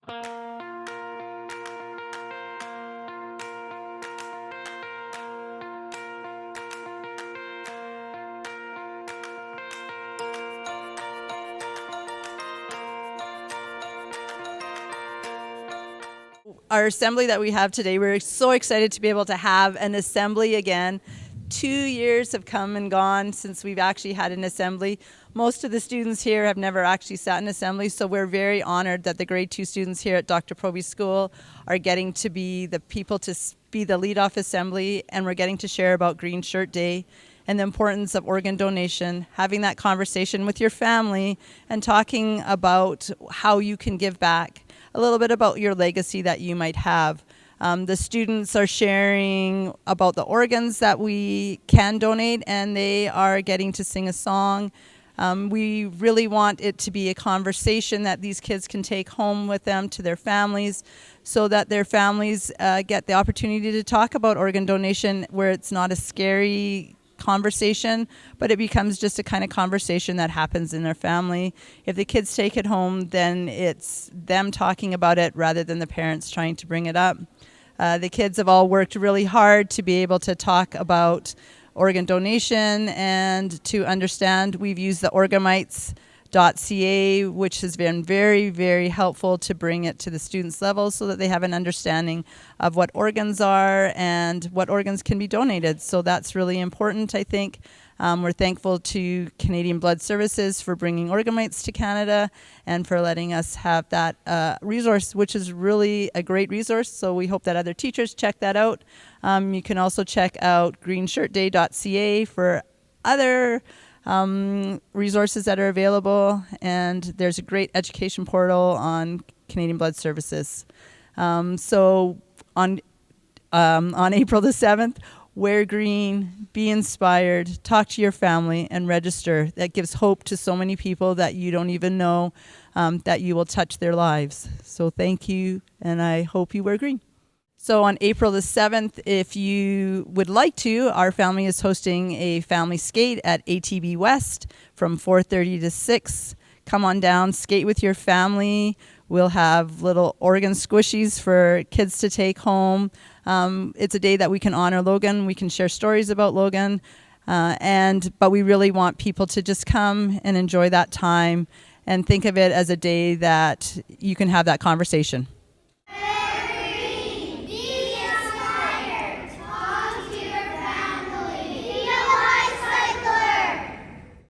Our assembly that we have today, we're so excited to be able to have an assembly again. 2 years have come and gone since we've actually had an assembly. Most of the students here have never actually sat in assembly, so we're very honored that the grade 2 students here at Dr. Proby School are getting to be the people to be the lead-off assembly, and we're getting to share about Green Shirt Day and the importance of organ donation, having that conversation with your family and talking about how you can give back, a little bit about your legacy that you might have. The students are sharing about the organs that we can donate, and they are getting to sing a song. We really want it to be a conversation that these kids can take home with them to their families, so that their families get the opportunity to talk about organ donation where it's not a scary conversation, but it becomes just a kind of conversation that happens in their family. If the kids take it home, then it's them talking about it rather than the parents trying to bring it up. The kids have all worked really hard to be able to talk about organ donation and to understand. We've used the orgamites.ca, which has been very, very helpful to bring it to the students' level so that they have an understanding of what organs are and what organs can be donated. So that's really important, I think. We're thankful to Canadian Blood Services for bringing Orgamites to Canada and for letting us have that resource, which is really a great resource. So we hope that other teachers check that out. You can also check out greenshirtday.ca for other resources that are available, and there's a great education portal on Canadian Blood Services. So on April the 7th, wear green, be inspired, talk to your family, and register. That gives hope to so many people that you don't even know that you will touch their lives. So thank you, and I hope you wear green. So on April the 7th, if you would like to, our family is hosting a family skate at ATB West from 4:30 to 6. Come on down, skate with your family. We'll have little organ squishies for kids to take home. It's a day that we can honor Logan. We can share stories about Logan. But we really want people to just come and enjoy that time and think of it as a day that you can have that conversation.